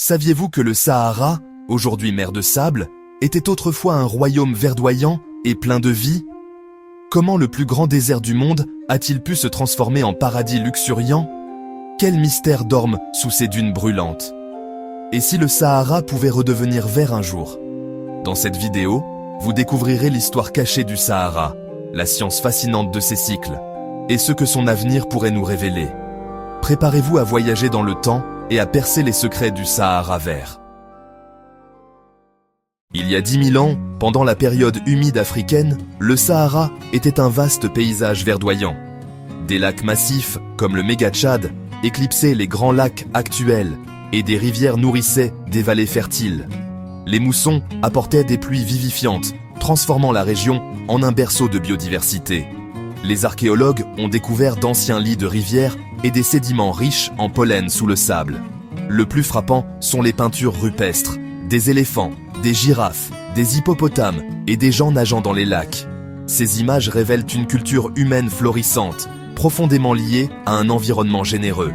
Saviez-vous que le Sahara, aujourd'hui mer de sable, était autrefois un royaume verdoyant et plein de vie? Comment le plus grand désert du monde a-t-il pu se transformer en paradis luxuriant? Quels mystères dorment sous ces dunes brûlantes? Et si le Sahara pouvait redevenir vert un jour? Dans cette vidéo, vous découvrirez l'histoire cachée du Sahara, la science fascinante de ses cycles, et ce que son avenir pourrait nous révéler. Préparez-vous à voyager dans le temps et à percer les secrets du Sahara vert. Il y a 10 000 ans, pendant la période humide africaine, le Sahara était un vaste paysage verdoyant. Des lacs massifs, comme le méga-Tchad, éclipsaient les grands lacs actuels, et des rivières nourrissaient des vallées fertiles. Les moussons apportaient des pluies vivifiantes, transformant la région en un berceau de biodiversité. Les archéologues ont découvert d'anciens lits de rivières et des sédiments riches en pollen sous le sable. Le plus frappant sont les peintures rupestres, des éléphants, des girafes, des hippopotames et des gens nageant dans les lacs. Ces images révèlent une culture humaine florissante, profondément liée à un environnement généreux.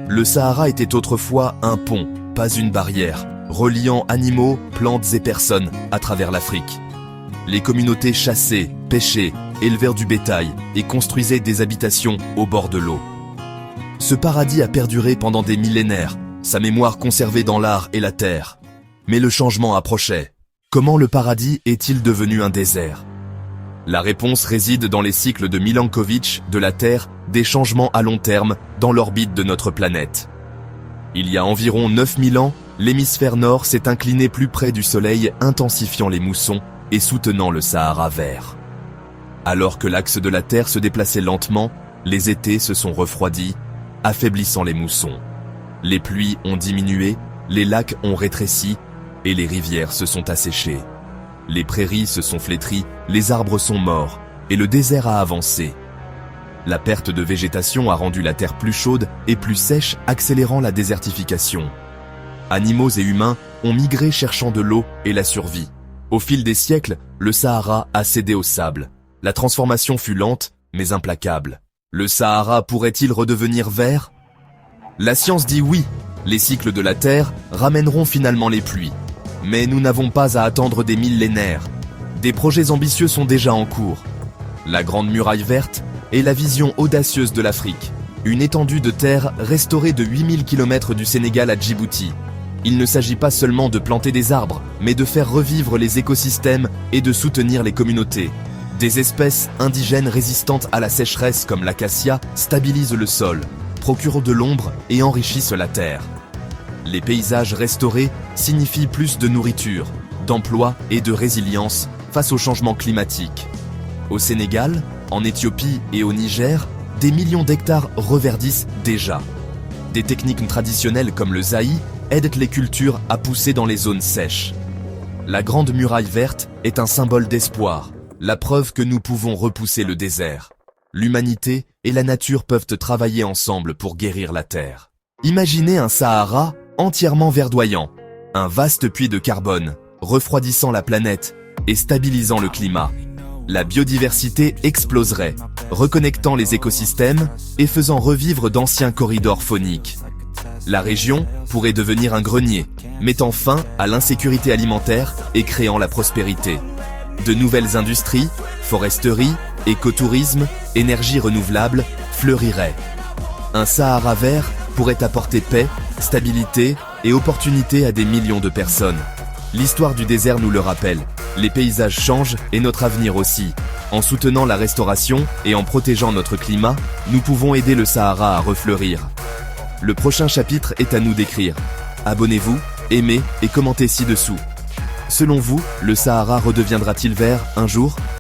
Le Sahara était autrefois un pont, pas une barrière, reliant animaux, plantes et personnes à travers l'Afrique. Les communautés chassaient, pêchaient, élevèrent du bétail et construisaient des habitations au bord de l'eau. Ce paradis a perduré pendant des millénaires, sa mémoire conservée dans l'art et la terre. Mais le changement approchait. Comment le paradis est-il devenu un désert? La réponse réside dans les cycles de Milankovitch de la Terre, des changements à long terme dans l'orbite de notre planète. Il y a environ 9000 ans, l'hémisphère nord s'est incliné plus près du Soleil, intensifiant les moussons et soutenant le Sahara vert. Alors que l'axe de la Terre se déplaçait lentement, les étés se sont refroidis, affaiblissant les moussons. Les pluies ont diminué, les lacs ont rétréci, et les rivières se sont asséchées. Les prairies se sont flétries, les arbres sont morts, et le désert a avancé. La perte de végétation a rendu la terre plus chaude et plus sèche, accélérant la désertification. Animaux et humains ont migré cherchant de l'eau et la survie. Au fil des siècles, le Sahara a cédé au sable. La transformation fut lente, mais implacable. Le Sahara pourrait-il redevenir vert? La science dit oui, les cycles de la Terre ramèneront finalement les pluies. Mais nous n'avons pas à attendre des millénaires. Des projets ambitieux sont déjà en cours. La Grande Muraille Verte est la vision audacieuse de l'Afrique. Une étendue de terre restaurée de 8000 km du Sénégal à Djibouti. Il ne s'agit pas seulement de planter des arbres, mais de faire revivre les écosystèmes et de soutenir les communautés. Des espèces indigènes résistantes à la sécheresse comme l'acacia stabilisent le sol, procurent de l'ombre et enrichissent la terre. Les paysages restaurés signifient plus de nourriture, d'emploi et de résilience face au changement climatique. Au Sénégal, en Éthiopie et au Niger, des millions d'hectares reverdissent déjà. Des techniques traditionnelles comme le zaï aident les cultures à pousser dans les zones sèches. La Grande Muraille Verte est un symbole d'espoir, la preuve que nous pouvons repousser le désert. L'humanité et la nature peuvent travailler ensemble pour guérir la terre. Imaginez un Sahara entièrement verdoyant, un vaste puits de carbone, refroidissant la planète et stabilisant le climat. La biodiversité exploserait, reconnectant les écosystèmes et faisant revivre d'anciens corridors fauniques. La région pourrait devenir un grenier, mettant fin à l'insécurité alimentaire et créant la prospérité. De nouvelles industries, foresterie, écotourisme, énergie renouvelable fleuriraient. Un Sahara vert pourrait apporter paix, stabilité et opportunité à des millions de personnes. L'histoire du désert nous le rappelle, les paysages changent et notre avenir aussi. En soutenant la restauration et en protégeant notre climat, nous pouvons aider le Sahara à refleurir. Le prochain chapitre est à nous d'écrire. Abonnez-vous, aimez et commentez ci-dessous. Selon vous, le Sahara redeviendra-t-il vert un jour ?